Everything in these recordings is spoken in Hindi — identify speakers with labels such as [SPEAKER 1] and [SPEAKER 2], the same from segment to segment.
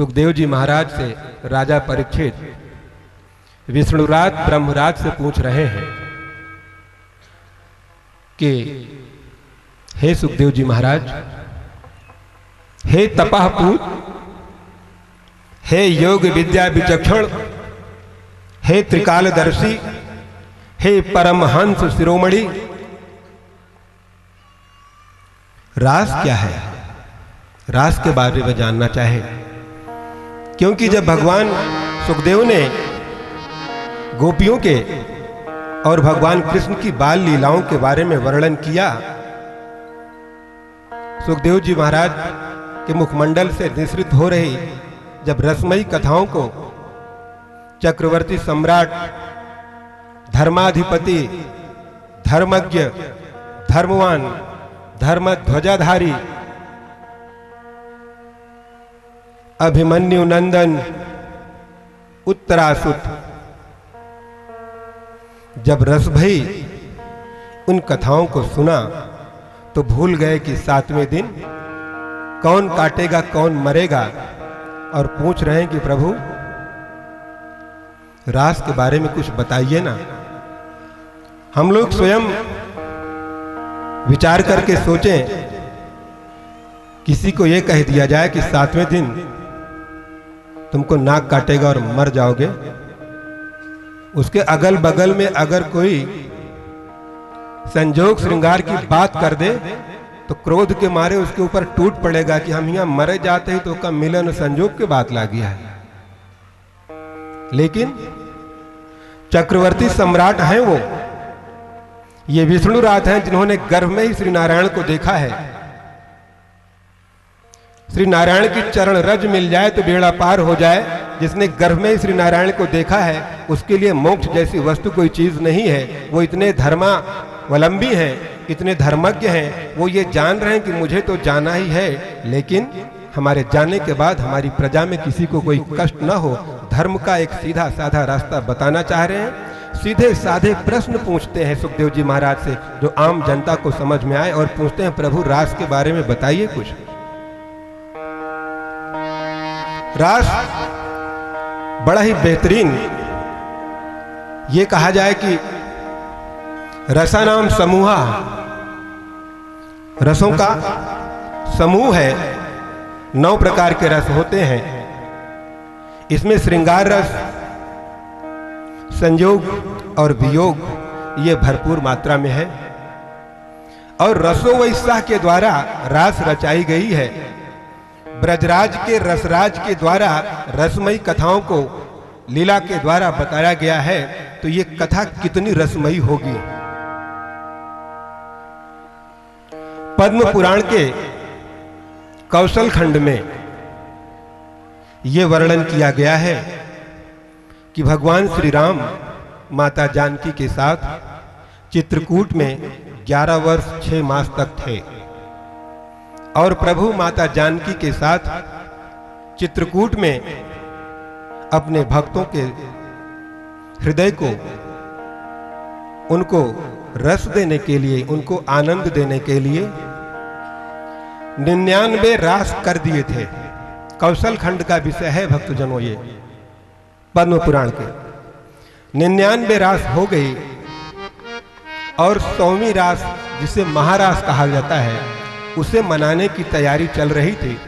[SPEAKER 1] सुखदेव जी महाराज से राजा परीक्षित विष्णुराज ब्रह्मराज से पूछ रहे हैं कि हे सुखदेव जी महाराज, हे तपः पूत, हे योग विद्या विचक्षण, हे त्रिकालदर्शी, हे परमहंस शिरोमणि, रास क्या है? रास के बारे में जानना चाहे, क्योंकि जब भगवान सुखदेव ने गोपियों के और भगवान कृष्ण की बाल लीलाओं के बारे में वर्णन किया, सुखदेव जी महाराज के मुखमंडल से निसृत हो रही जब रसमयी कथाओं को चक्रवर्ती सम्राट, धर्माधिपति, धर्मज्ञ, धर्मवान, धर्म ध्वजाधारी, अभिमन्यु नंदन, उत्तरासुत, जब रस भई उन कथाओं को सुना तो भूल गए कि 7वें दिन कौन काटेगा कौन मरेगा, और पूछ रहे हैं कि प्रभु रास के बारे में कुछ बताइए ना। हम लोग स्वयं विचार करके सोचें, किसी को यह कह दिया जाए कि 7वें दिन तुमको नाक काटेगा और मर जाओगे, उसके अगल बगल में अगर कोई संजोग श्रृंगार की बात कर दे तो क्रोध के मारे उसके ऊपर टूट पड़ेगा कि हम यहां मरे जाते हैं तो का मिलन संजोग के बात ला गया है। लेकिन चक्रवर्ती सम्राट हैं वो, ये विष्णुराज हैं जिन्होंने गर्भ में ही श्री नारायण को देखा है। श्री नारायण की चरण रज मिल जाए तो बेड़ा पार हो जाए। जिसने गर्भ में ही श्री नारायण को देखा है उसके लिए मोक्ष जैसी वस्तु कोई चीज नहीं है। वो इतने धर्मावलंबी हैं, इतने धर्मज्ञ हैं, वो ये जान रहे हैं कि मुझे तो जाना ही है, लेकिन हमारे जाने के बाद हमारी प्रजा में किसी को कोई कष्ट न हो, धर्म का एक सीधा साधा रास्ता बताना चाह रहे हैं। सीधे साधे प्रश्न पूछते हैं सुखदेव जी महाराज से जो आम जनता को समझ में आए, और पूछते हैं प्रभु रास के बारे में बताइए कुछ। रास बड़ा ही बेहतरीन, ये कहा जाए कि रसानाम समूहा, रसों का समूह है। 9 प्रकार के रस होते हैं। इसमें श्रृंगार रस, संयोग और वियोग ये भरपूर मात्रा में है। और रसो वैसा के द्वारा रास रचाई गई है। ब्रजराज के रसराज के द्वारा रसमयी कथाओं को लीला के द्वारा बताया गया है, तो ये कथा कितनी रसमयी होगी। पद्म पुराण के कौशल खंड में यह वर्णन किया गया है कि भगवान श्री राम माता जानकी के साथ चित्रकूट में 11 वर्ष 6 मास तक थे, और प्रभु माता जानकी के साथ चित्रकूट में अपने भक्तों के हृदय को, उनको रस देने के लिए, उनको आनंद देने के लिए 99 रास कर दिए थे। कौशल खंड का विषय है भक्तजनों, ये पद्म पुराण के 99 रास हो गई, और 100वीं रास जिसे महारास कहा जाता है उसे मनाने की तैयारी चल रही थी।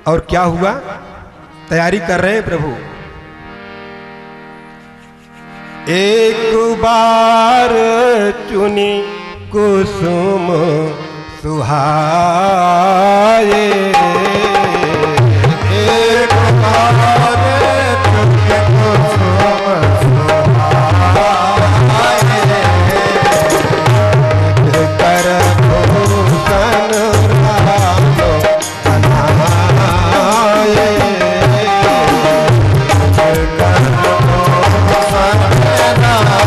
[SPEAKER 1] और क्या हुआ? तैयारी कर रहे हैं प्रभु। एक बार चुनी कुसुम सुहाए, एक बार चुनी कुसुम सुहाए, कर भूषण राम बनाए, कर भूषण राम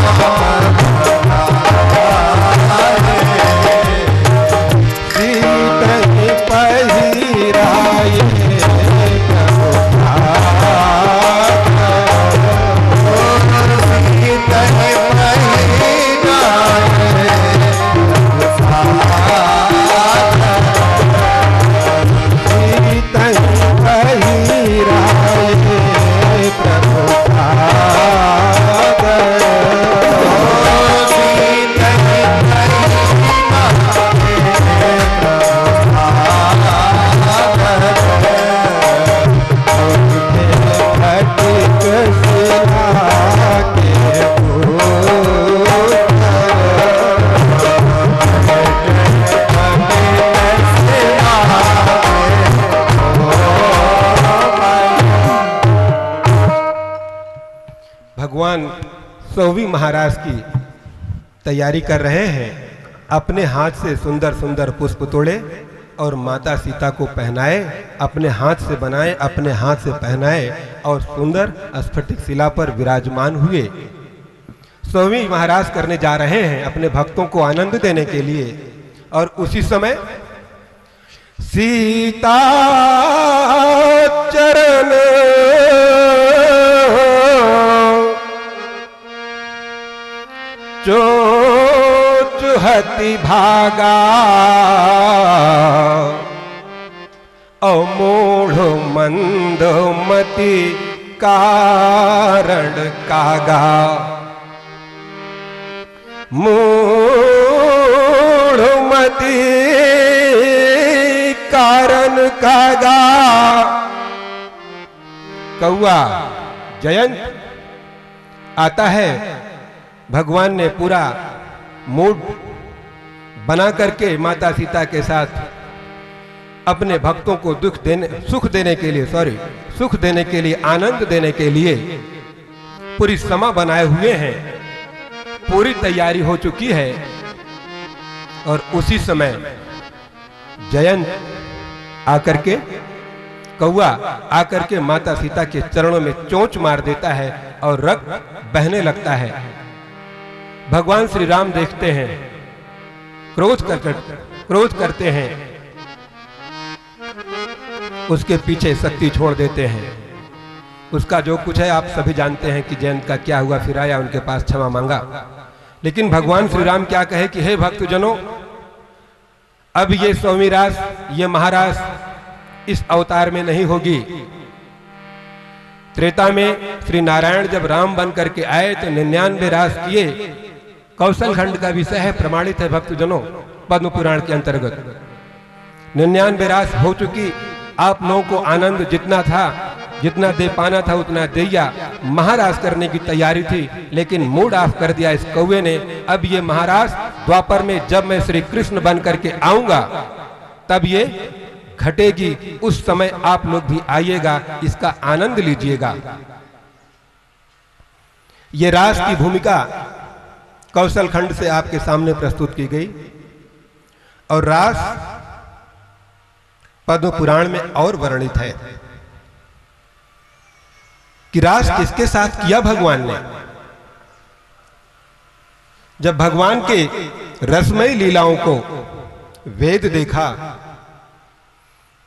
[SPEAKER 1] बनाए, सीत पहिराए भगवान सौवी महाराज की तैयारी कर रहे हैं। अपने हाथ से सुंदर सुंदर पुष्प तोड़े और माता सीता को पहनाए, अपने हाथ से बनाए, अपने हाथ से पहनाए और सुंदर स्फटिक शिला पर विराजमान हुए। सौवी महाराज करने जा रहे हैं अपने भक्तों को आनंद देने के लिए। और उसी समय सीता चरण चोचुहति भागा, अमूढ़ मंदमति कारण कागा, मूढ़मति कारण कागा। कौआ जयंत आता है। भगवान ने पूरा मूड बना करके माता सीता के साथ अपने भक्तों को सुख देने के लिए, आनंद देने के लिए पूरी समा बनाए हुए हैं। पूरी तैयारी हो चुकी है। और उसी समय जयंत आकर के, कौआ आकर के माता सीता के चरणों में चोंच मार देता है और रक्त बहने लगता है। भगवान श्री राम देखते हैं, क्रोध करते हैं, उसके पीछे शक्ति छोड़ देते हैं। उसका जो कुछ है आप सभी जानते हैं कि जयंत का क्या हुआ। फिर आया, उनके पास क्षमा मांगा। लेकिन भगवान श्री राम क्या कहे कि हे भक्तजनों, अब ये सौमी रास, ये महारास इस अवतार में नहीं होगी। त्रेता में श्री नारायण जब राम बन करके आए तो 99 रास किए। कौशल खंड का विषय है, प्रमाणित है भक्तजनों पद्म पुराण के अंतर्गत। 99 रास हो चुकी। आप लोगों को आनंद जितना था, जितना दे पाना था उतना दिया। महारास करने की तैयारी थी, लेकिन मूड ऑफ कर दिया इस कौवे ने। अब ये महारास द्वापर में जब मैं श्री कृष्ण बन करके आऊंगा तब ये घटेगी। उस समय आप लोग भी आइएगा, इसका आनंद लीजिएगा। ये रास की भूमिका कौशल खंड से आपके सामने प्रस्तुत की गई। और रास पद्म पुराण में और वर्णित है कि रास किसके साथ किया भगवान ने। जब भगवान के रसमयी लीलाओं को वेद देखा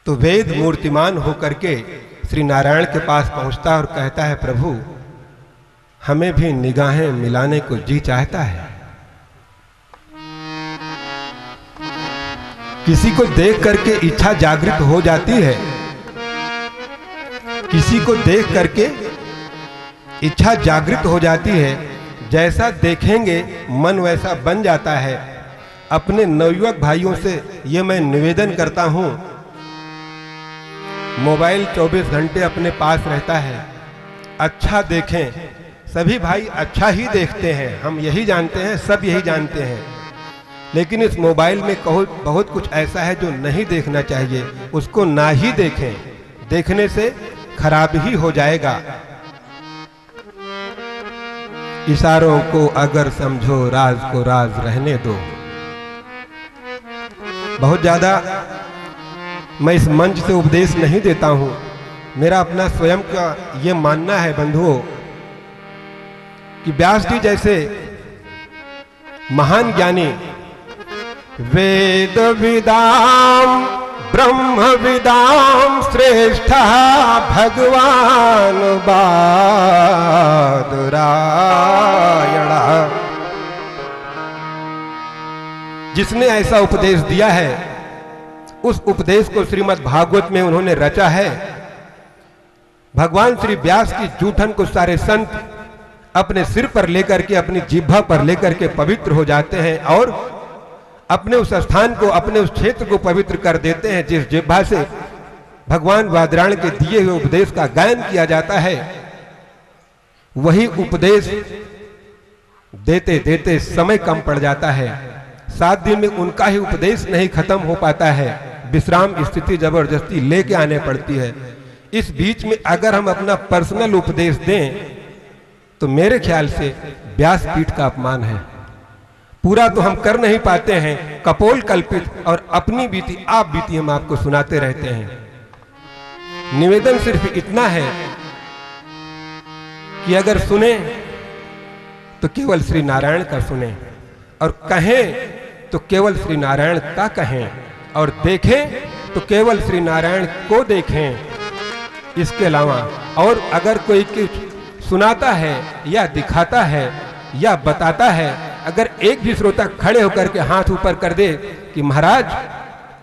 [SPEAKER 1] तो वेद मूर्तिमान होकर के श्री नारायण के पास पहुंचता और कहता है, प्रभु हमें भी निगाहें मिलाने को जी चाहता है। किसी को देख करके इच्छा जागृत हो जाती है, किसी को देख करके इच्छा जागृत हो जाती है। जैसा देखेंगे मन वैसा बन जाता है। अपने नवयुवक भाइयों से ये मैं निवेदन करता हूं, मोबाइल 24 घंटे अपने पास रहता है, अच्छा देखें। सभी भाई अच्छा ही देखते हैं, हम यही जानते हैं, सब यही जानते हैं। लेकिन इस मोबाइल में बहुत कुछ ऐसा है जो नहीं देखना चाहिए, उसको ना ही देखें। देखने से खराब ही हो जाएगा। इशारों को अगर समझो, राज को राज रहने दो। बहुत ज्यादा मैं इस मंच से उपदेश नहीं देता हूं, मेरा अपना स्वयं का ये मानना है बंधुओं कि व्यास जी जैसे महान ज्ञानी वेद विदाम ब्रह्म विदाम श्रेष्ठ भगवान बादरायण, जिसने ऐसा उपदेश दिया है उस उपदेश को श्रीमद् भागवत में उन्होंने रचा है। भगवान श्री व्यास की जूठन को सारे संत अपने सिर पर लेकर के, अपनी जिह्वा पर लेकर के पवित्र हो जाते हैं और अपने उस स्थान को, अपने उस क्षेत्र को पवित्र कर देते हैं जिस जिह्वा से भगवान बादरायण के दिए हुए उपदेश का गायन किया जाता है। वही उपदेश देते देते समय कम पड़ जाता है। 7 दिन में उनका ही उपदेश नहीं खत्म हो पाता है, विश्राम स्थिति जबरदस्ती लेके आने पड़ती है। इस बीच में अगर हम अपना पर्सनल उपदेश दें तो मेरे ख्याल से व्यासपीठ का अपमान है। पूरा तो हम कर नहीं पाते हैं, कपोल कल्पित और अपनी बीती आप बीती हम आपको सुनाते रहते हैं। निवेदन सिर्फ इतना है कि अगर सुने तो केवल श्री नारायण का सुने, और कहें तो केवल श्री नारायण का कहें, और देखें तो केवल श्री नारायण को देखें। इसके अलावा और अगर कोई कुछ सुनाता है या दिखाता है या बताता है, अगर एक भी श्रोता खड़े होकर के हाथ ऊपर कर दे कि महाराज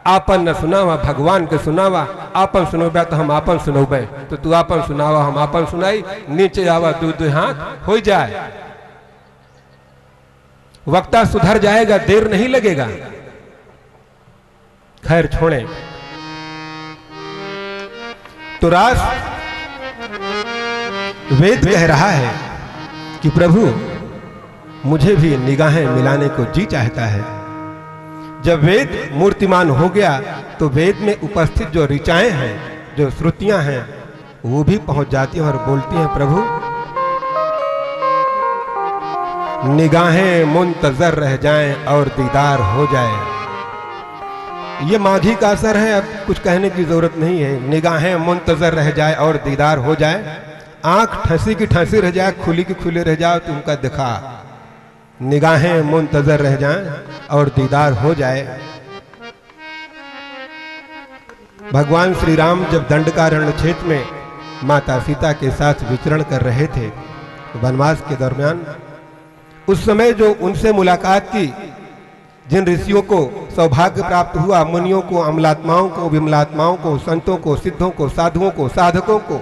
[SPEAKER 1] आपन न सुनावा भगवान के सुनावा, आपन सुनोबा तो हम आपन सुनोबे, तो तू आपन सुनावा हम आपन सुनाई, नीचे आवा दो दो हाथ हो जाए, वक्ता सुधर जाएगा, देर नहीं लगेगा। खैर छोड़ें। तो रास वेद कह रहा है कि प्रभु मुझे भी निगाहें मिलाने को जी चाहता है। जब वेद मूर्तिमान हो गया तो वेद में उपस्थित जो ऋचाएं हैं, जो श्रुतियां हैं, वो भी पहुंच जाती हैं और बोलती हैं प्रभु निगाहें मुंतजर रह जाएं और दीदार हो जाए। ये माघी का असर है, अब कुछ कहने की जरूरत नहीं है। निगाहें मुंतजर रह जाए और दीदार हो जाए, आंख ठसी की ठसी रह जाए, खुली की खुली रह जाए, तुमका दिखा। निगाहें मुंतजर रह जाएं और दीदार हो जाए। भगवान श्री राम जब दंडकारण्य क्षेत्र में माता सीता के साथ विचरण कर रहे थे वनवास के दरमियान, उस समय जो उनसे मुलाकात की, जिन ऋषियों को सौभाग्य प्राप्त हुआ, मुनियों को, अमलात्माओं को, विमलात्माओं को, संतों को, सिद्धों को, साधुओं को, साधकों को,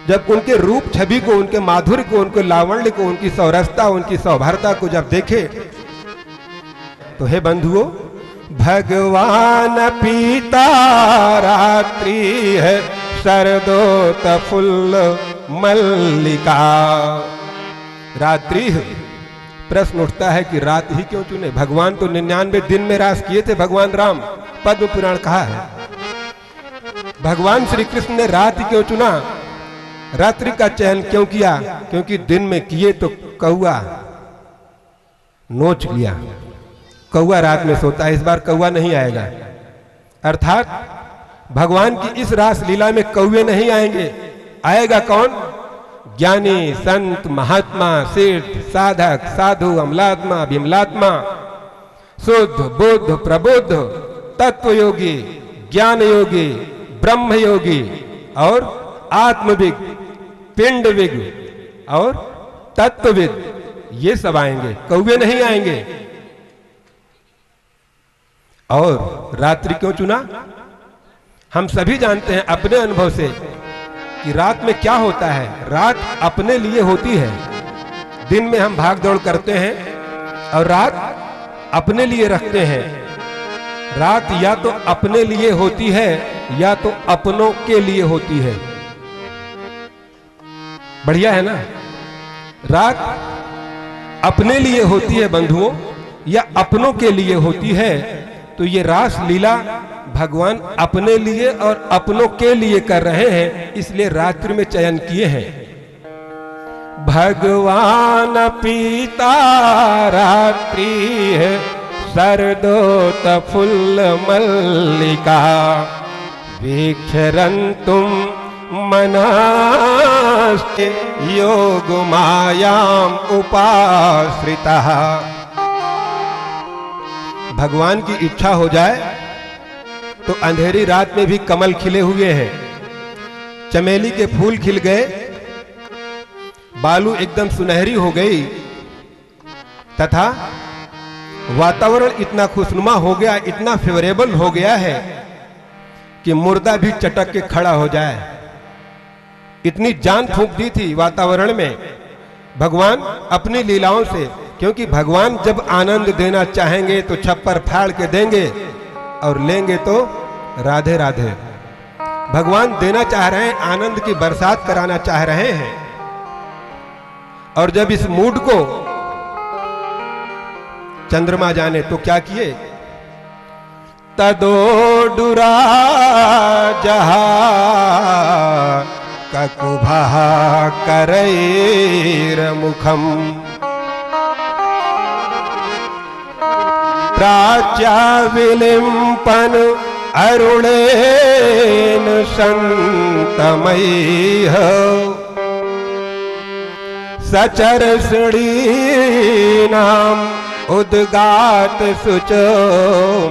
[SPEAKER 1] जब उनके रूप छवि को, उनके माधुर्य को, उनके लावण्य को, उनकी सौरसता, उनकी सौभरता को जब देखे तो हे बंधुओं, भगवान पीता रात्रि है शरदोत फुल्ल मल्लिका। रात्रि प्रश्न उठता है कि रात ही क्यों चुने? भगवान तो 99 दिन में रास किए थे। भगवान राम, पद्म पुराण कहा है। भगवान श्री कृष्ण ने रात क्यों चुना? रात्रि का चयन क्यों किया? क्योंकि दिन में किए तो कौआ नोच लिया। कौआ रात में सोता है, इस बार कौआ नहीं आएगा। अर्थात भगवान की इस रास लीला में कौए नहीं आएंगे। आएगा कौन? ज्ञानी, संत, महात्मा, सिद्ध, साधक, साधु, अमलात्मा, विमलात्मा, शुद्ध, बुद्ध, प्रबुद्ध, तत्व योगी, ज्ञान योगी, ब्रह्म योगी और आत्मविद, पिंडविद और तत्वविद, ये सब आएंगे, कौवे नहीं आएंगे। और रात्रि क्यों चुना? हम सभी जानते हैं अपने अनुभव से कि रात में क्या होता है। रात अपने लिए होती है। दिन में हम भाग दौड़ करते हैं और रात अपने लिए रखते हैं। रात या तो अपने लिए होती है या तो अपनों के लिए होती है। बढ़िया है ना? रात अपने लिए होती है बंधुओं, या अपनों के लिए होती है। तो ये रास लीला भगवान अपने लिए और अपनों के लिए कर रहे हैं, इसलिए रात्रि में चयन किए हैं। भगवान पीता रात्रि है शरदोत फुल्ल मल्लिका, वीक्षरन्तुम मनास्ते योग मायाम उपाश्रितः। भगवान की इच्छा हो जाए तो अंधेरी रात में भी कमल खिले हुए हैं, चमेली के फूल खिल गए, बालू एकदम सुनहरी हो गई, तथा वातावरण इतना खुशनुमा हो गया, इतना फेवरेबल हो गया है कि मुर्दा भी चटक के खड़ा हो जाए। इतनी जान फूंक दी थी वातावरण में भगवान अपनी लीलाओं से। क्योंकि भगवान जब आनंद देना चाहेंगे तो छप्पर फाड़ के देंगे और लेंगे तो राधे राधे। भगवान देना चाह रहे हैं, आनंद की बरसात कराना चाह रहे हैं। और जब इस मूड को चंद्रमा जाने तो क्या किए? तदो डुरा जहा ककुभः करैर्मुखम् प्राच्याविलिम्पन् अरुणेन सन्तमैः सचर्षणीनाम् उद्गात शुचो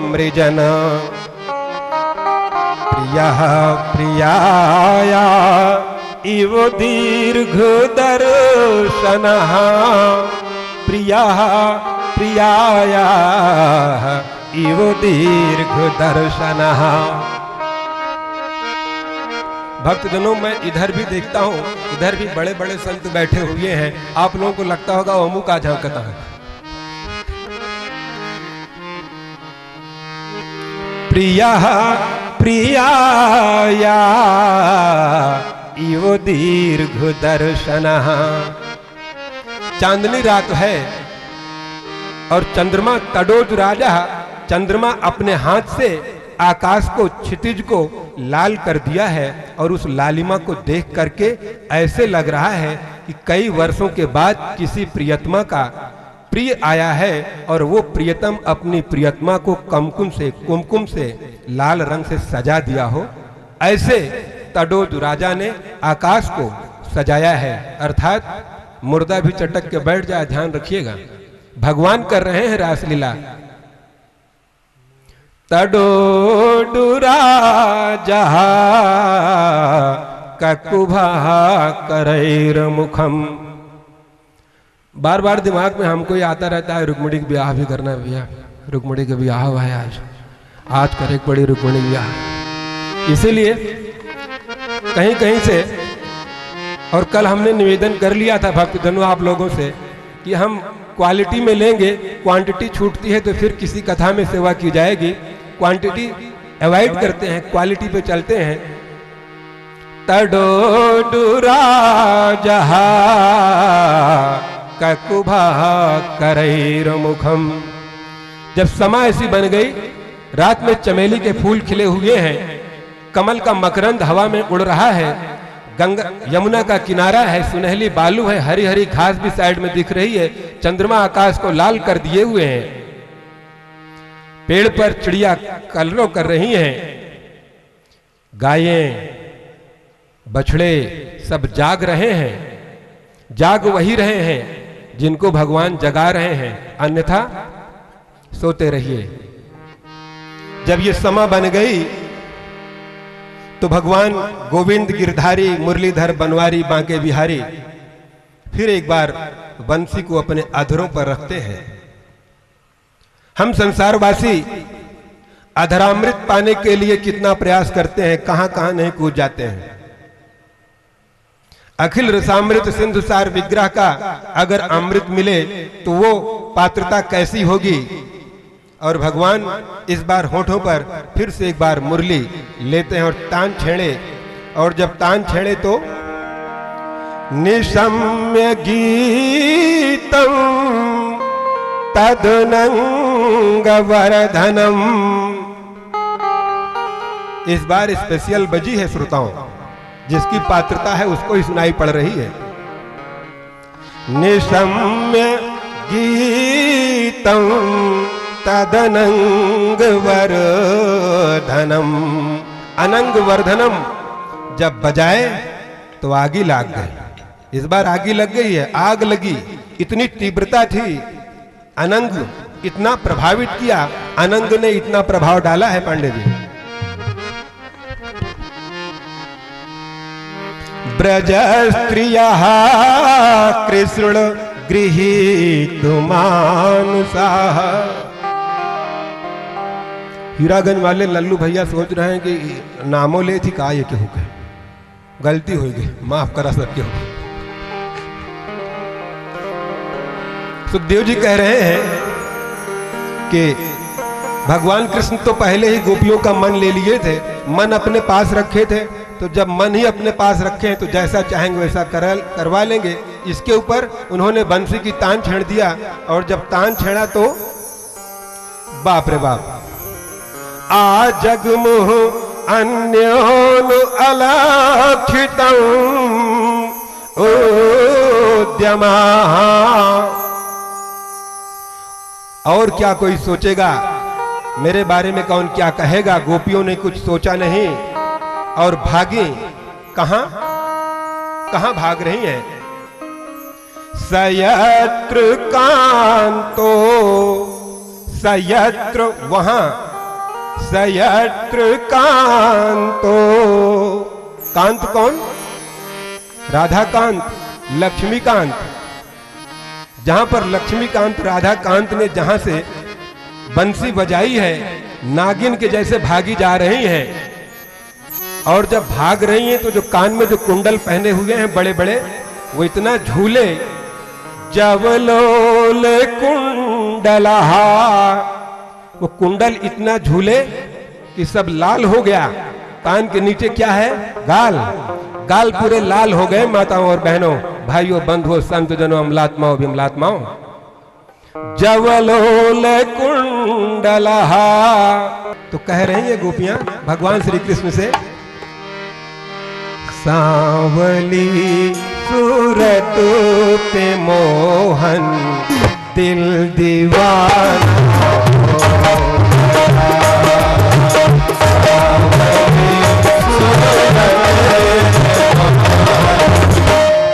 [SPEAKER 1] मृजन प्रियः प्रियाया इव दीर्घदर्शनः प्रियः प्रियाया इव दीर्घदर्शनः। भक्तजनों, मैं इधर भी देखता हूँ, इधर भी बड़े बड़े संत बैठे हुए हैं। आप लोगों को लगता होगा ओमू का झांकता है। प्रियः प्रियाया इव दीर्घदर्शनः। चांदनी रात है और चंद्रमा तडोज राजा चंद्रमा अपने हाथ से आकाश को, क्षितिज को लाल कर दिया है और उस लालिमा को देख करके ऐसे लग रहा है कि कई वर्षों के बाद किसी प्रियतमा का प्रिय आया है और वो प्रियतम अपनी प्रियतमा को कुमकुम से लाल रंग से सजा दिया हो। ऐसे तडोज राजा ने आकाश को सजाया है। अर्थात मुर्दा भी चटक के बैठ जाए, ध्यान रखिएगा। भगवान कर रहे हैं रासलीला। तडोडुरा जहा ककुभः करैर्मुखम्। बार बार दिमाग में हमको ये आता रहता है रुक्मिणी का ब्याह भी करना है भैया, रुक्मिणी का ब्याह हुआ है आज करे बड़ी रुक्मिणी ब्याह। इसीलिए कहीं कहीं से, और कल हमने निवेदन कर लिया था भक्तजनों आप लोगों से कि हम क्वालिटी में लेंगे, क्वांटिटी छूटती है तो फिर किसी कथा में सेवा की जाएगी। क्वांटिटी अवॉइड करते हैं, क्वालिटी पे चलते हैं। तडोडुरा जहा ककुभः करैर्मुखम्। जब समा ऐसी बन गई, रात में चमेली के फूल खिले हुए हैं, कमल का मकरंद हवा में उड़ रहा है, गंगा यमुना का किनारा है, सुनहली बालू है, हरी हरी घास भी साइड में दिख रही है, चंद्रमा आकाश को लाल कर दिए हुए हैं, पेड़ पर चिड़िया कलरव कर रही हैं, गायें बछड़े सब जाग रहे हैं। जाग वही रहे हैं जिनको भगवान जगा रहे हैं, अन्यथा सोते रहिए। जब ये समा बन गई तो भगवान गोविंद गिरधारी मुरलीधर बनवारी बांके बिहारी फिर एक बार बंसी को अपने अधरों पर रखते हैं। हम संसारवासी अधरामृत पाने के लिए कितना प्रयास करते हैं, कहां कहां नहीं कूद जाते हैं। अखिल रसामृत सिंधु सार विग्रह का अगर अमृत मिले तो वो पात्रता कैसी होगी। और भगवान इस बार होठों पर फिर से एक बार मुरली लेते हैं और तान छेड़े, और जब तान छेड़े तो निशम्य गीतम तदनंग वरधनम। इस बार स्पेशल बजी है श्रोताओं, जिसकी पात्रता है उसको ही सुनाई पड़ रही है। निशम्य गीतम तदनंग वर्धनम। अनंग वर्धनम जब बजाए तो आगी लग गई। इस बार आगी लग गई है, आग लगी, इतनी तीव्रता थी, अनंग इतना प्रभावित किया, अनंग ने इतना प्रभाव डाला है पांडे जी। ब्रज स्त्रियः कृष्ण गृहीतुमानुषाः। हीरागंज वाले लल्लू भैया सोच रहे हैं कि नामों ले थी का ये क्यों गए, गलती हो गई, माफ करा सबके हो। सुखदेव जी कह रहे हैं कि भगवान कृष्ण तो पहले ही गोपियों का मन ले लिए थे, मन अपने पास रखे थे, तो जब मन ही अपने पास रखे हैं तो जैसा चाहेंगे वैसा करवा लेंगे। इसके ऊपर उन्होंने बंसी की तान छेड़ दिया, और जब तान छेड़ा तो बाप रे बाप, आ जगमुह अन्योनु अलक्षितम् नवोद्यमाः। और क्या कोई सोचेगा, मेरे बारे में कौन क्या कहेगा? गोपियों ने कुछ सोचा नहीं और भागी। कहां कहां भाग रही हैं? सयत्र कांतो, सयत्र वहां, सयत्र कांतो। कांत कौन? राधाकांत, लक्ष्मीकांत। जहां पर लक्ष्मीकांत राधाकांत ने जहां से बंसी बजाई है, नागिन के जैसे भागी जा रही हैं। और जब भाग रही हैं तो जो कान में जो कुंडल पहने हुए हैं बड़े बड़े, वो इतना झूले, जवलोल कुंडलहा, वो कुंडल इतना झूले कि सब लाल हो गया। कान के नीचे क्या है? गाल। गाल पूरे लाल हो गए माताओं और बहनों, भाइयों, बंधुओं, संत जनों, अमलात्माओं, विमलात्माओं। जवलोल कुंडलहा, तो कह रही है गोपियां भगवान श्री कृष्ण से, सांवली सूरत पे मोहन दिल दीवाना,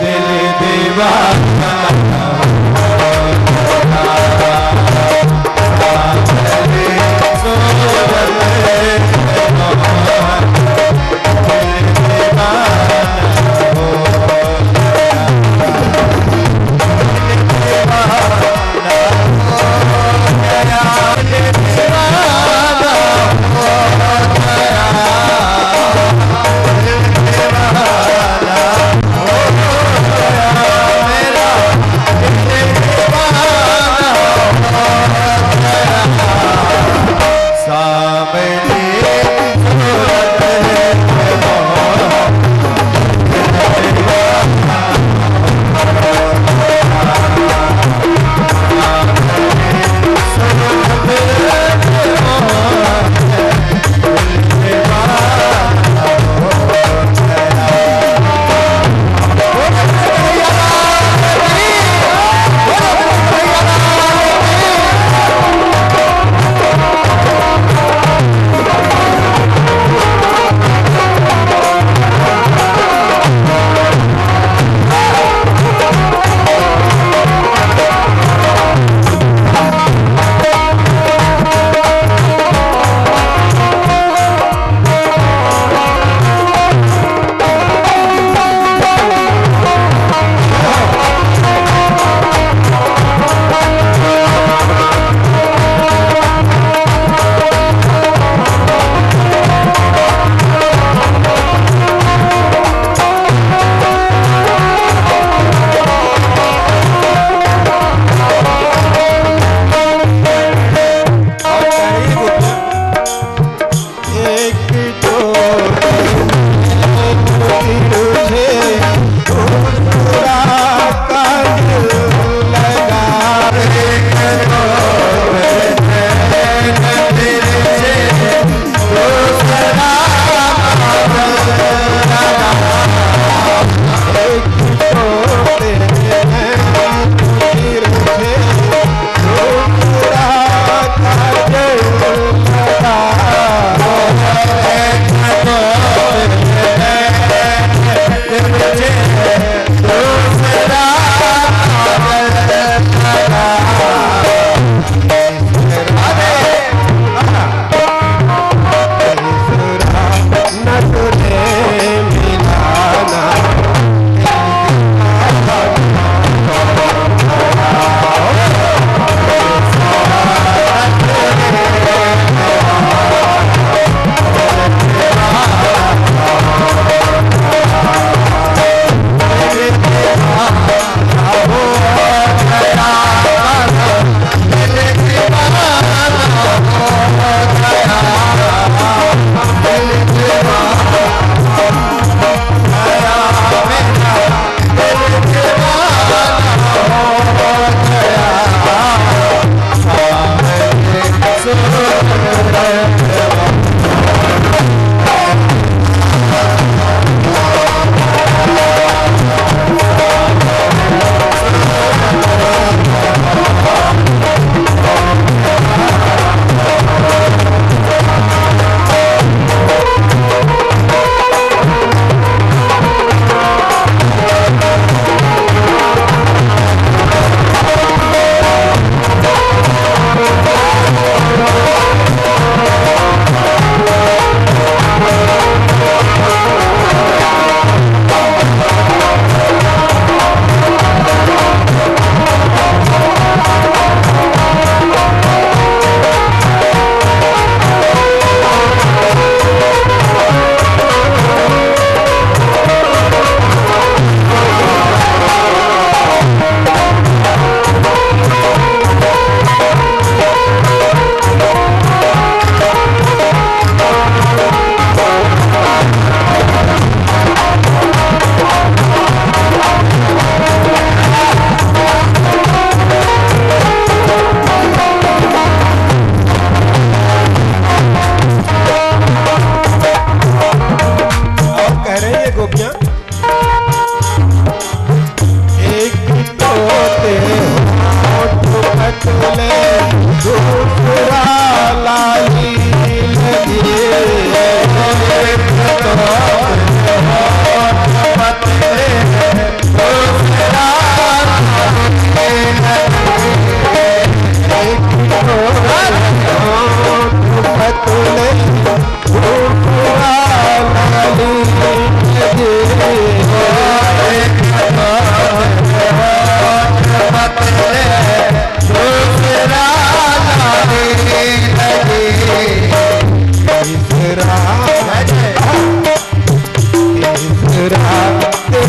[SPEAKER 1] दिल दीवाना।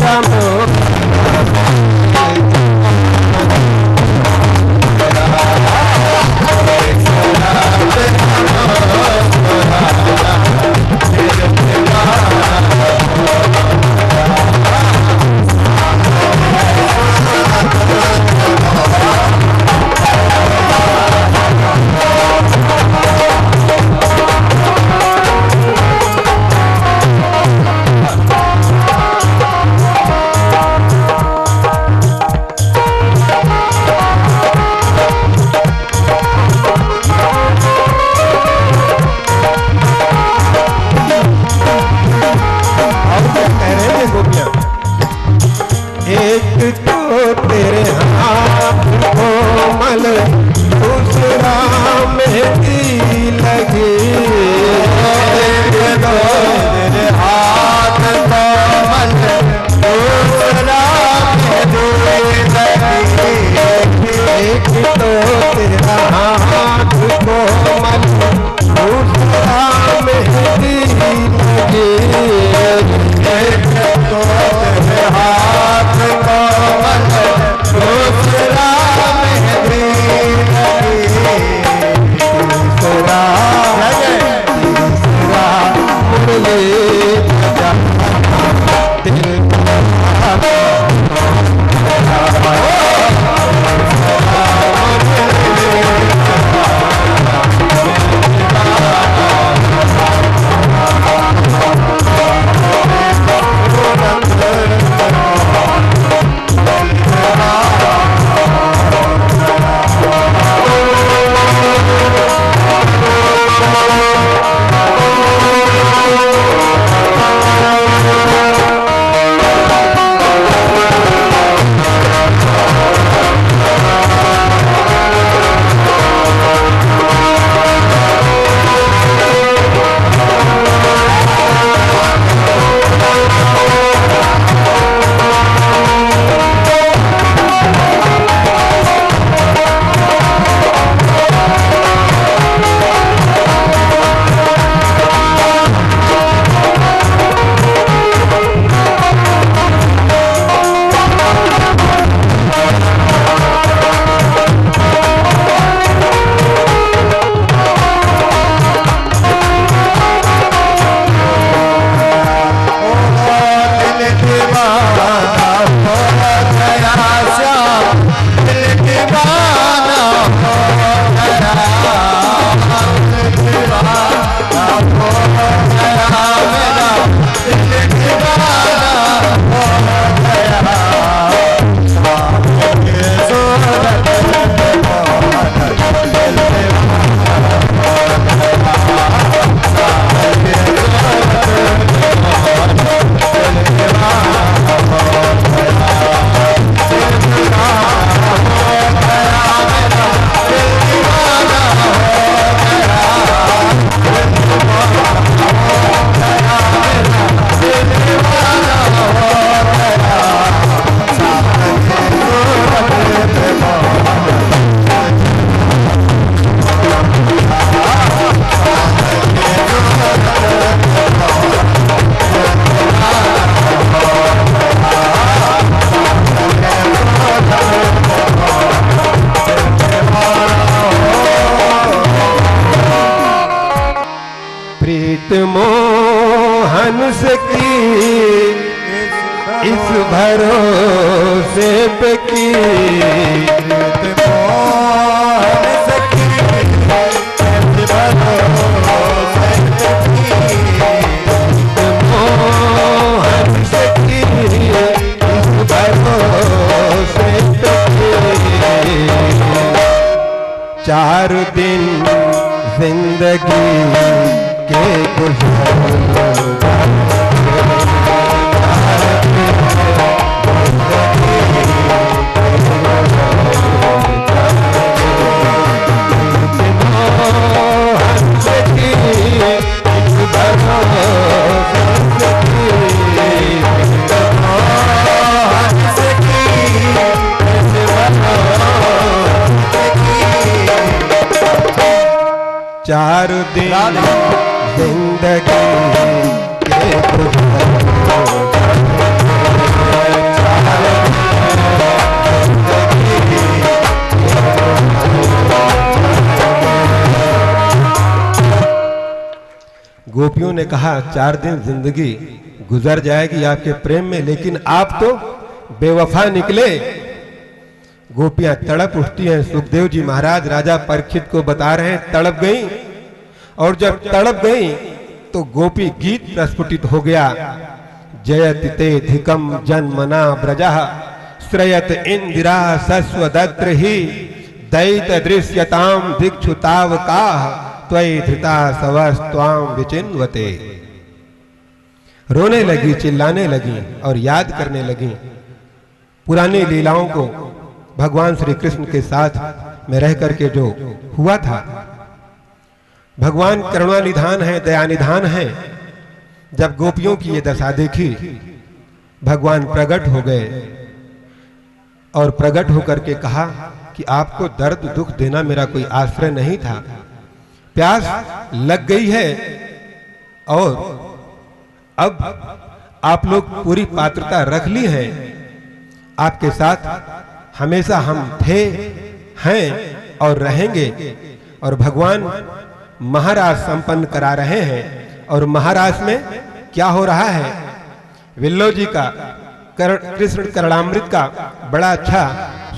[SPEAKER 1] तेरा मोक्ष मोहन से की इस भरोसे पे की मोहन से की इस भरोसे पे की मोहन से की इस भरोसे पे की 4 दिन जिंदगी के चार दिन जिंदगी के ने कहा 4 दिन जिंदगी गुजर जाएगी आपके प्रेम में, लेकिन आप तो बेवफा निकले। गोपियां तड़प उठती हैं। सुखदेव जी महाराज राजा परीक्षित को बता रहे हैं तड़प गई, और जब तड़प गई तो गोपी गीत प्रस्फुटित हो गया। जयति ते धिकम जन्मना ब्रजः श्रयत इंदिरा सस्वदत्र ही दैत दृश्यताम दिक्षुतावकाः त्वयि धृता सवस्त्वाम विचिन्वते। रोने लगी, चिल्लाने लगी और याद करने लगी पुरानी लीलाओं को, भगवान श्री कृष्ण के साथ में रह करके जो हुआ था। भगवान करुणानिधान है, दयानिधान है। जब गोपियों की ये दशा देखी, भगवान प्रकट हो गए और प्रकट होकर के कहा कि आपको दर्द दुख देना मेरा कोई आश्रय नहीं था। प्यास लग गई है और अब आप लोग पूरी पात्रता रख ली है। आपके साथ हमेशा हम थे, हैं और रहेंगे। और भगवान महाराज संपन्न करा रहे हैं। और महाराज में क्या हो रहा है? विल्लो जी का कृष्ण करणामृत का बड़ा अच्छा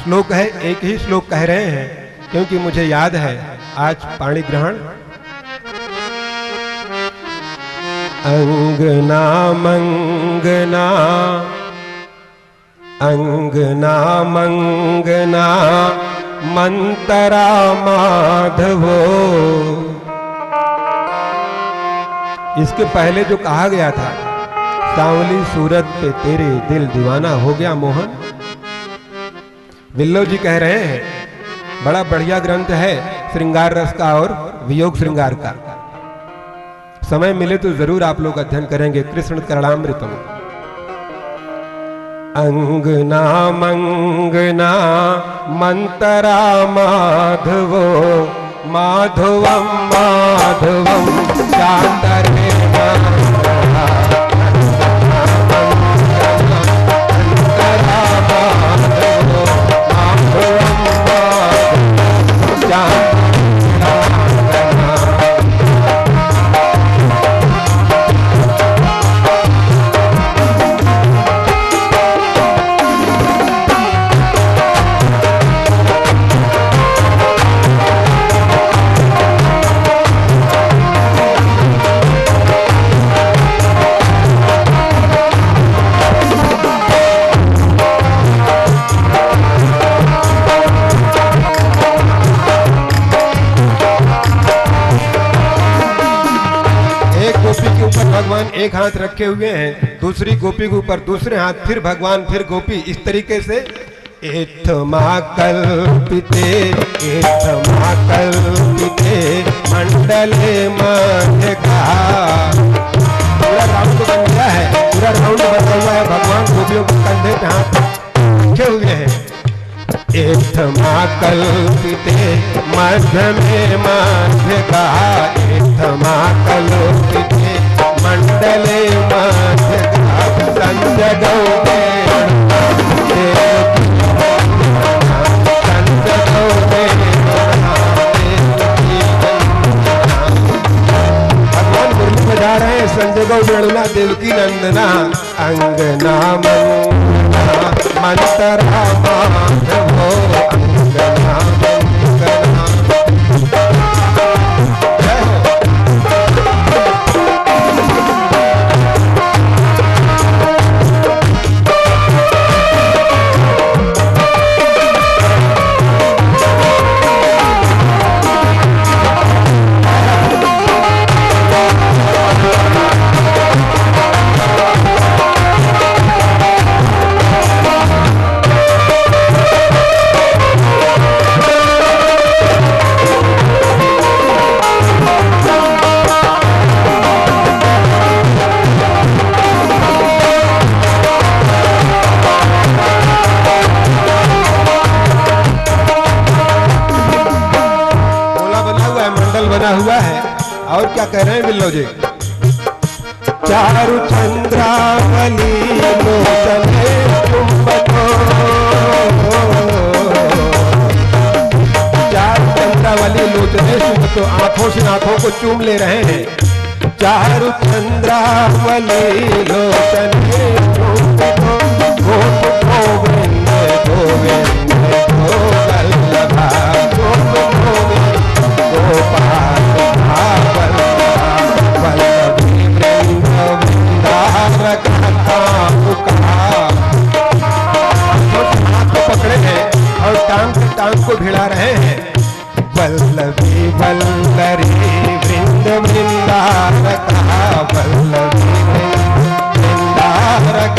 [SPEAKER 1] श्लोक है। एक ही श्लोक कह रहे हैं क्योंकि मुझे याद है आज पाणी ग्रहण। अंगना मंगना अंगना मंगना मंतरा माधवो। इसके पहले जो कहा गया था, सांवली सूरत पे तेरे दिल दीवाना हो गया मोहन। विल्लो जी कह रहे हैं बड़ा बढ़िया ग्रंथ है श्रृंगार रस का और वियोग श्रृंगार का। समय मिले तो जरूर आप लोग अध्ययन करेंगे कृष्ण करणामृतम। अंगना मंगना मंतरा माधवो माधवम माधवम चांदरे भगवान एक हाथ रखे हुए हैं, दूसरी गोपी के ऊपर दूसरे हाथ, फिर भगवान फिर गोपी, इस तरीके से एथमा कल्पिते मंडले मध्य का पूरा राउंड बन गया है। पूरा राउंड बना हुआ है। भगवान गोपियों के कंधे पे हाथ रखे हुए हैं। एथमा कल्पिते मध्य में मध्य का एथमा कल्पिते मंडले मध्य संजगौ भगवान मुरली बजा रहे हैं। संजगौ वेणुना देवकी नंदना अंगना मंगना मंतरा माधवो अंगना मंगना। हुआ है। और क्या कह रहे हैं बिल्लो जी? चारु चंद्रावली लोचने चुंबको, चारु चंद्रावली लोचने चुंबको, आंखों से आंखों को चूम ले रहे हैं। चारु चंद्रावली लोचने गोप गोविंद गोविंद गोवल्लभा गोप गोविंद गोपाल वल्लभी वृंद वृंदारक हाथ को पकड़े हैं और टांग से टांग को भिड़ा रहे हैं। वल्लभी वल्लरी वृंद वृंदारक वल्लभी वृंदारक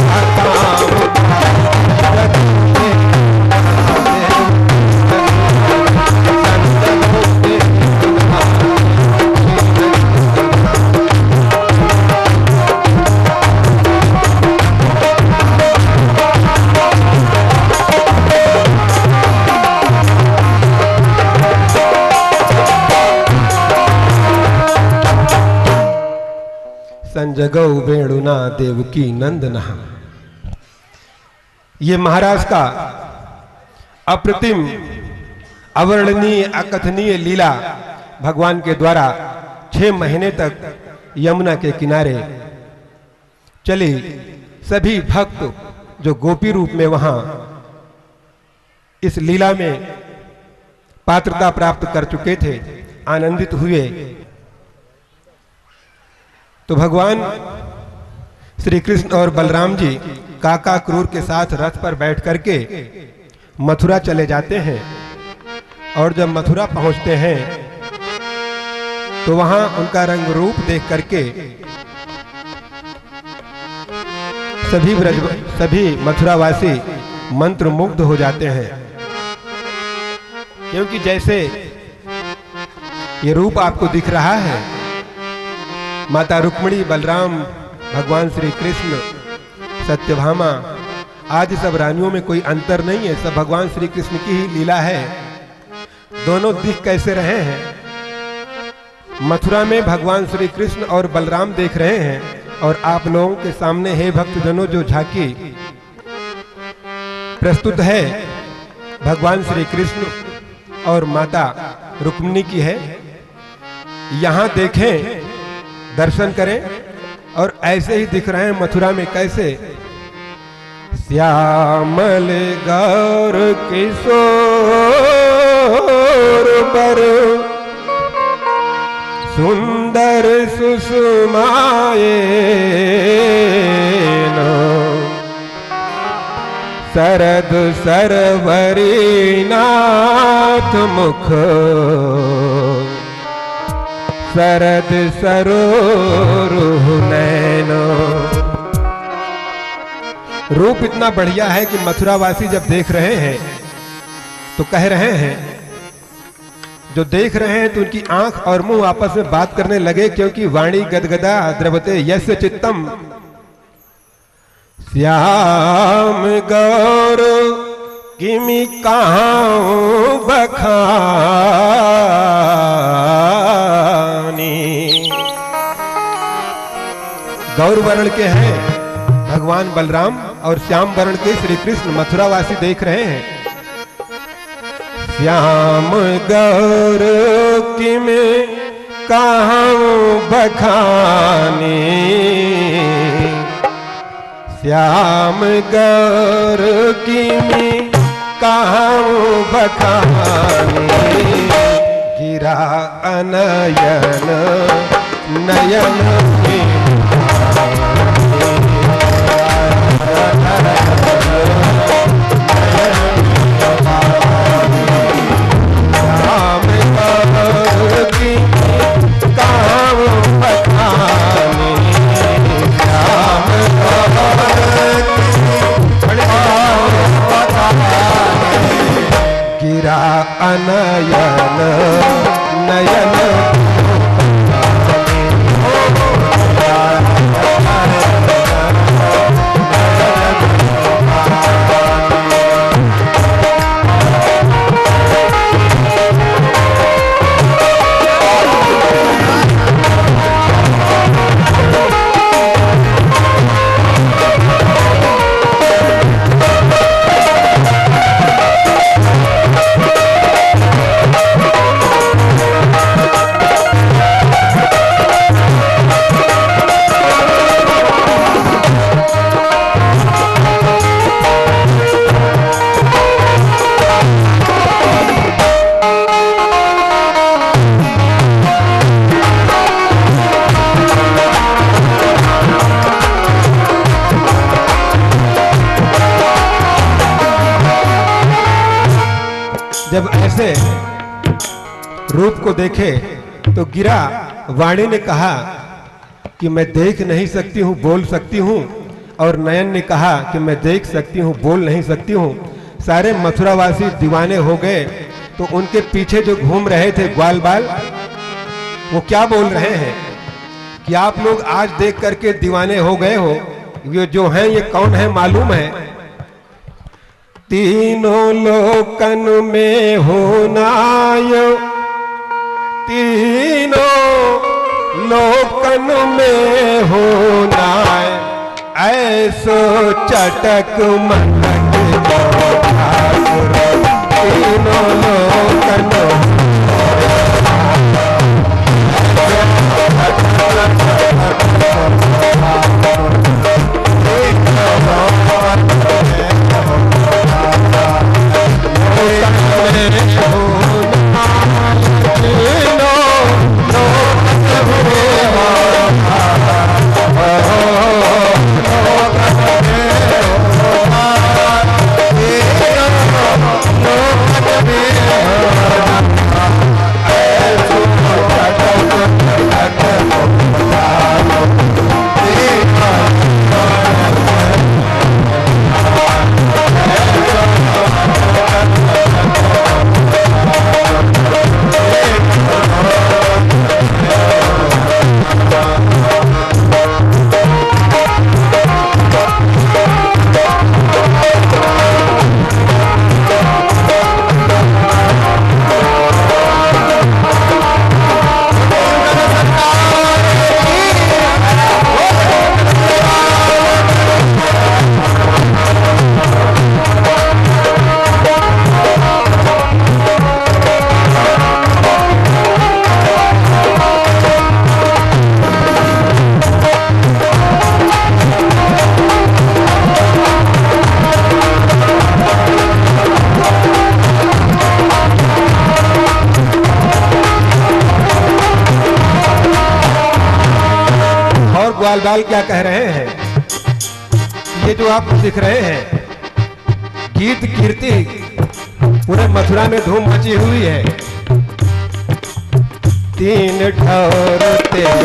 [SPEAKER 1] संजगौ वेणुना देवकी नंदना। ये महाराज का अप्रतिम अवर्णनीय अकथनीय लीला भगवान के द्वारा 6 महीने तक यमुना के किनारे चली। सभी भक्त जो गोपी रूप में वहां इस लीला में पात्रता प्राप्त कर चुके थे आनंदित हुए। तो भगवान श्री कृष्ण और बलराम जी काका क्रूर के साथ रथ पर बैठ करके मथुरा चले जाते हैं। और जब मथुरा पहुंचते हैं तो वहां उनका रंग रूप देख करके सभी मथुरावासी मंत्रमुग्ध हो जाते हैं, क्योंकि जैसे ये रूप आपको दिख रहा है, माता रुक्मिणी, बलराम, भगवान श्री कृष्ण, सत्यभामा आदि सब रानियों में कोई अंतर नहीं है, सब भगवान श्री कृष्ण की ही लीला है। दोनों दिख कैसे रहे हैं? मथुरा में भगवान श्री कृष्ण और बलराम देख रहे हैं और आप लोगों के सामने हे भक्तजनों जो झांकी प्रस्तुत है भगवान श्री कृष्ण और माता रुक्मिणी की है। यहां देखें, दर्शन करें और ऐसे ही दिख रहे हैं मथुरा में कैसे? श्यामल गौर किशोर बर सुंदर सुषमाए शरद सरवरी नाथ मुख शरद सरोरुह नैनो। रूप इतना बढ़िया है कि मथुरावासी जब देख रहे हैं तो कह रहे हैं, जो देख रहे हैं तो उनकी आंख और मुंह आपस में बात करने लगे, क्योंकि वाणी गदगदा द्रवते यस्य चित्तम। श्याम गौर किमि कहां बखानी। गौर वर्ण के हैं भगवान बलराम और श्याम वर्ण के श्री कृष्ण मथुरावासी देख रहे हैं। श्याम गौर किमि कहां बखानी। श्याम गौर किमि कहां बखानी। गिरा अनयन नयन अनयन नयन जब ऐसे रूप को देखे तो गिरा। वाणी ने कहा कि मैं देख नहीं सकती हूँ, बोल सकती हूँ, और नयन ने कहा कि मैं देख सकती हूँ, बोल नहीं सकती हूँ। सारे मथुरावासी दीवाने हो गए। तो उनके पीछे जो घूम रहे थे ग्वाल बाल, वो क्या बोल रहे हैं कि आप लोग आज देख करके दीवाने हो गए हो, ये जो हैं ये कौन है मालूम है? तीनों लोकन में हो नायो, तीनों लोकन में हो नाय, ऐसो चटक मटक तीनों लोकन ग्वाल बाल क्या कह रहे हैं? ये जो आप दिख रहे हैं, गीत कीर्ति पूरे मथुरा में धूम मची हुई है। तीन ठौर तेरे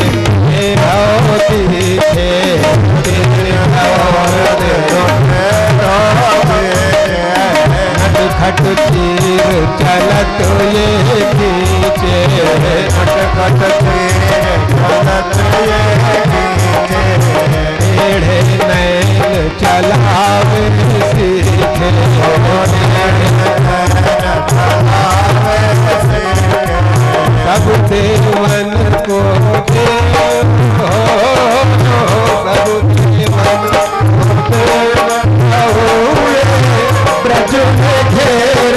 [SPEAKER 1] खट चीर चलत ये खींचे, खट चीर चलत ये टेढ़े नैन चलावे सीखे, सब देवन को दे सब देवन ब्रज में घेर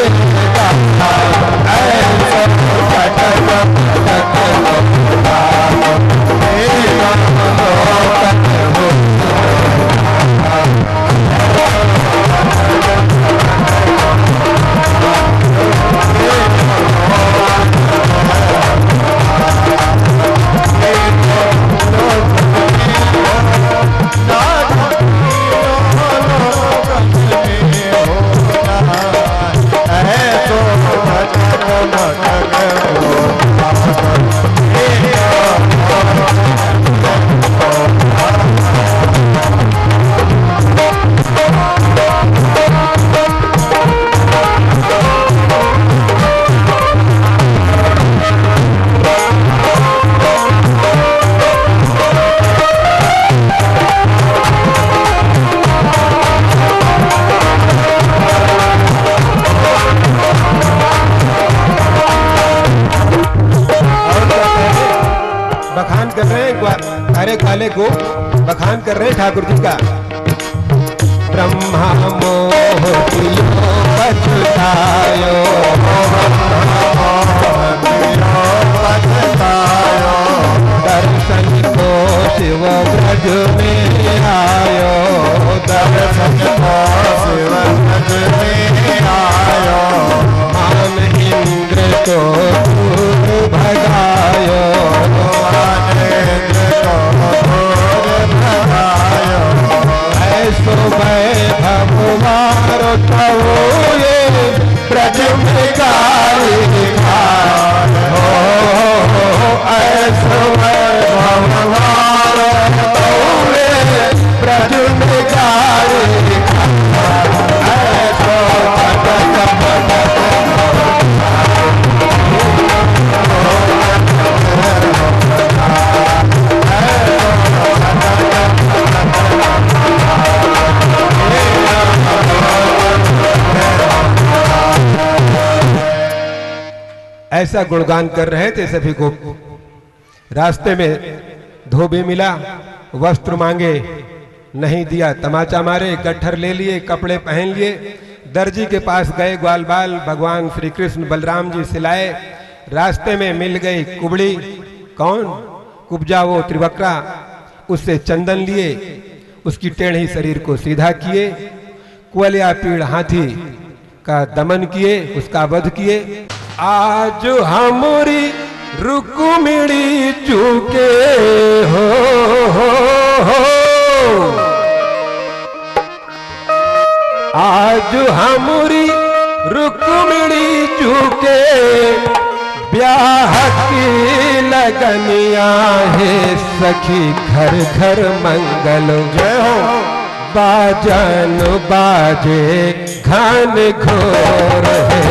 [SPEAKER 1] काले को बखान कर रहे ठाकुर जी का। ब्रह्मा मोह पछतायो, दर्शन को शिव ब्रज में आयो, दर्शन को शिव ब्रज में आयो, मान इंद्र को भगायो, ऐसो वैभव मारो ये
[SPEAKER 2] ब्रज में गारी खाए हो ऐसो भगवान तोरे ब्रज में गारी खाए ऐसो
[SPEAKER 1] ऐसा गुणगान कर रहे थे सभी को। रास्ते में धोबी मिला, वस्त्र मांगे, नहीं दिया, तमाचा मारे, गट्ठर ले लिए, कपड़े पहन लिए। दर्जी के पास गए, ग्वाल बाल भगवान श्री कृष्ण बलराम जी सिलाए। रास्ते में मिल गई कुबड़ी, कौन? कुब्जा, वो त्रिवक्रा। उससे चंदन लिए, उसकी टेढ़ी शरीर को सीधा किए, कुवलिया पीड़ हाथी का दमन किए, उसका वध किए। आज हमारी रुक्मिणी चूके हो, आज हमारी रुक्मिणी चूके ब्याह की लगनिया है सखी घर घर मंगल जय हो। बाजन बाजे घन घोर है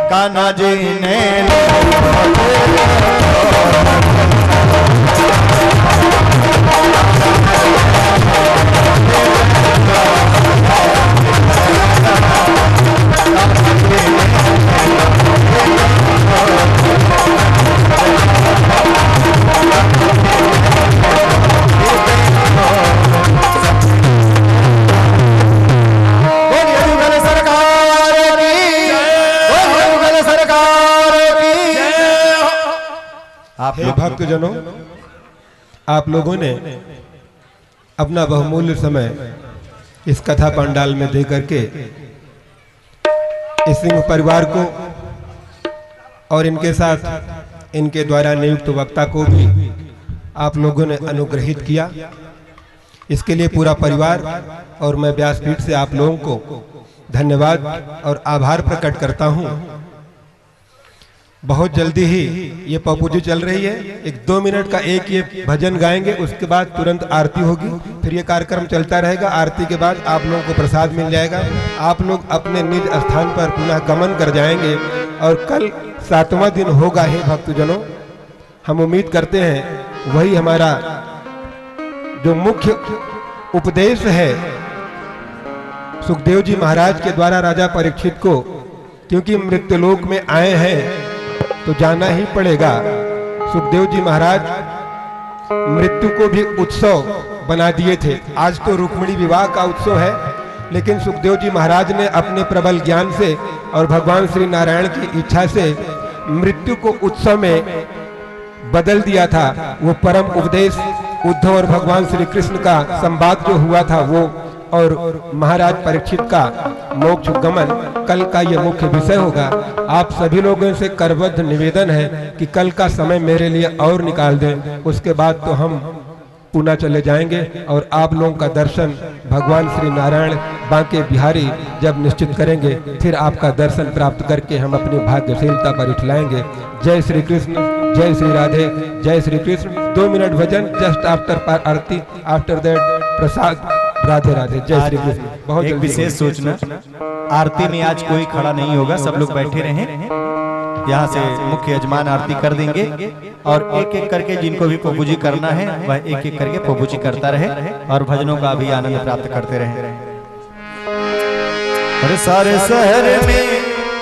[SPEAKER 2] कान्हा जी ने
[SPEAKER 1] हे भक्तजनों, आप लोगों ने अपना बहुमूल्य समय इस कथा पंडाल में दे करके इस सिंह परिवार को और इनके साथ इनके द्वारा नियुक्त वक्ता को भी आप लोगों ने अनुग्रहित किया। इसके लिए पूरा परिवार और मैं व्यासपीठ से आप लोगों को धन्यवाद और आभार प्रकट करता हूं। बहुत जल्दी ही ये पपूजी चल रही है, एक 2 मिनट का एक ये भजन गाएंगे, उसके बाद तुरंत आरती होगी, फिर ये कार्यक्रम चलता रहेगा। आरती के बाद आप लोगों को प्रसाद मिल जाएगा, आप लोग अपने निज स्थान पर पुनः गमन कर जाएंगे और कल 7वां दिन होगा। हे भक्तजनों, हम उम्मीद करते हैं वही हमारा जो मुख्य उपदेश है सुखदेव जी महाराज के द्वारा राजा परीक्षित को क्योंकि मृत्युलोक में आए हैं तो जाना ही पड़ेगा। सुखदेव जी महाराज मृत्यु को भी उत्सव बना दिए थे। आज तो रुक्मिणी विवाह का उत्सव है, लेकिन सुखदेव जी महाराज ने अपने प्रबल ज्ञान से और भगवान श्री नारायण की इच्छा से मृत्यु को उत्सव में बदल दिया था। वो परम उपदेश उद्धव और भगवान श्री कृष्ण का संवाद जो हुआ था वो, और महाराज परीक्षित का मोक्ष गमन कल का ये मुख्य विषय होगा। आप सभी लोगों से करबद्ध निवेदन है कि कल का समय मेरे लिए और निकाल दें, उसके बाद तो हम पुणे चले जाएंगे और आप लोगों का दर्शन भगवान श्री नारायण बांके बिहारी जब निश्चित करेंगे, फिर आपका दर्शन प्राप्त करके हम अपनी भाग्यशीलता पर उठलाएंगे। जय श्री कृष्ण, जय श्री राधे, जय Shri Krishna. 2 minute bhajan just after aarti, after that prasad. Radhe Radhe, जय श्री कृष्ण। बहुत
[SPEAKER 2] एक विशेष सूचना, आरती में आज कोई खड़ा नहीं होगा, सब लोग बैठे रहें। यहाँ से मुख्य यजमान आरती कर देंगे और एक एक करके जिनको भी प्रभु जी करना है वह एक एक करके प्रभु जी करता रहे और भजनों का भी आनंद प्राप्त करते रहे। और सारे शहर में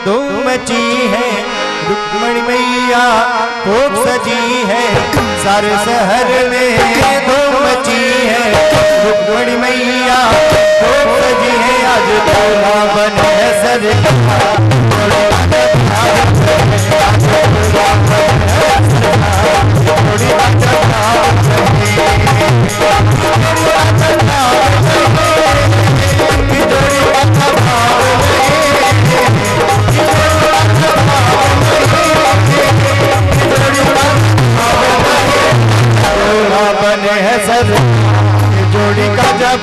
[SPEAKER 2] धूम मची है, रुक्मिणी मैया खूब सजी है। सारे शहर में धूम मची है, रुक्मिणी मैया खूब सजी है। आज दूल्हा बने सरकार, बने हैं सर जोड़ी का जब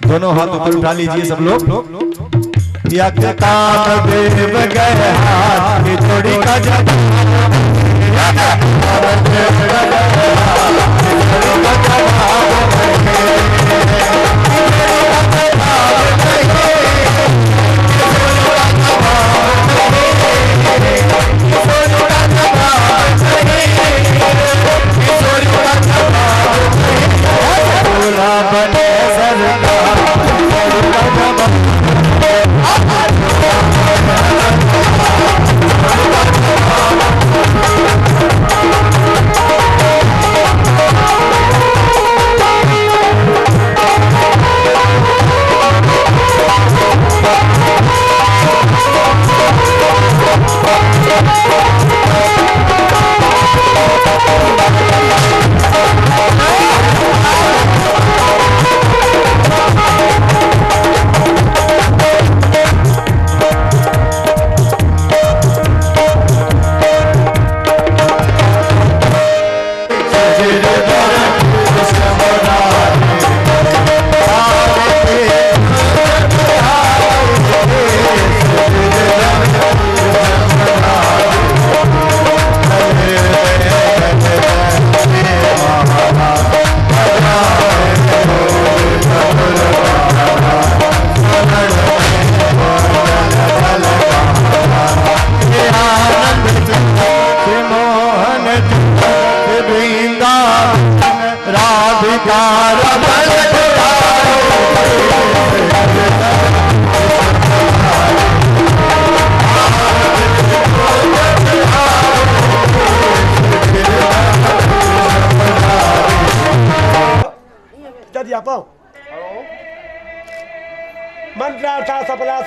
[SPEAKER 2] दोनों हाथ ऊपर उठा लीजिए सब लोग। या काम देव गए हाथ जोड़ी का जब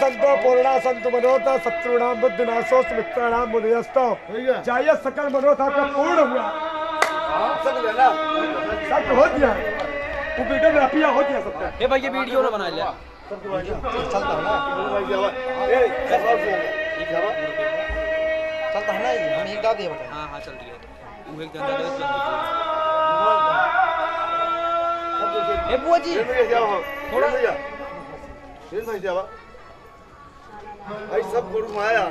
[SPEAKER 3] संतो पूर्णा संतु मनोता शत्रुणाम बुद्धिनाशो सुमित्राणाम मुनियस्तो चाहिए सकल मनोता का पूर्ण हुआ सब हो दिया वो वीडियो में अपिया हो दिया सबका
[SPEAKER 4] ए भाई ये वीडियो ना बना ले
[SPEAKER 2] चलता है ना ये हम एक डाल दिया बता।
[SPEAKER 4] हां हां चल रही है वो एक धंधा ए बुआ जी थोड़ा
[SPEAKER 3] भाई सब गुरु माया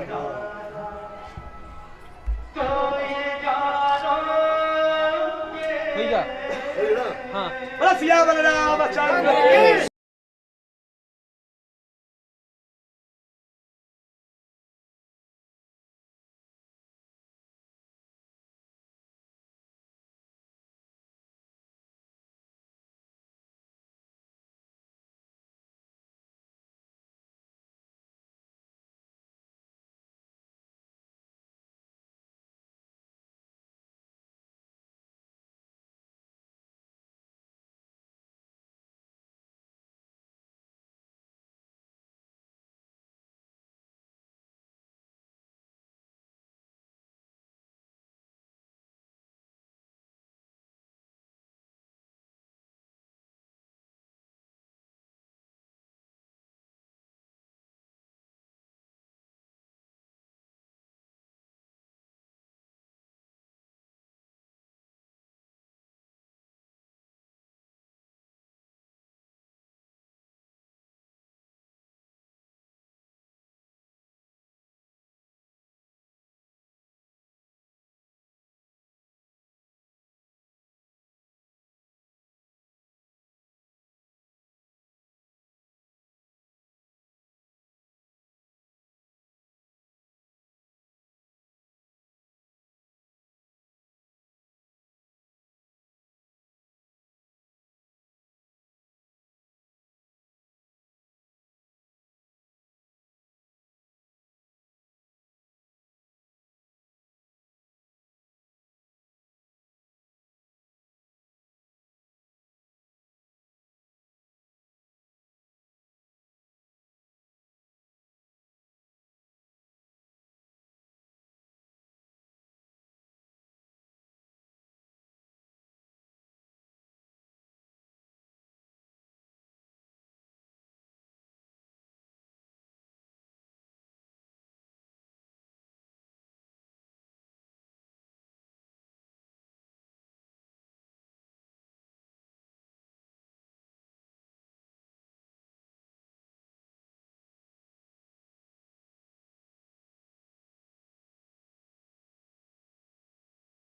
[SPEAKER 4] भैया हां
[SPEAKER 3] बड़ा सिया बलराम चंद्र की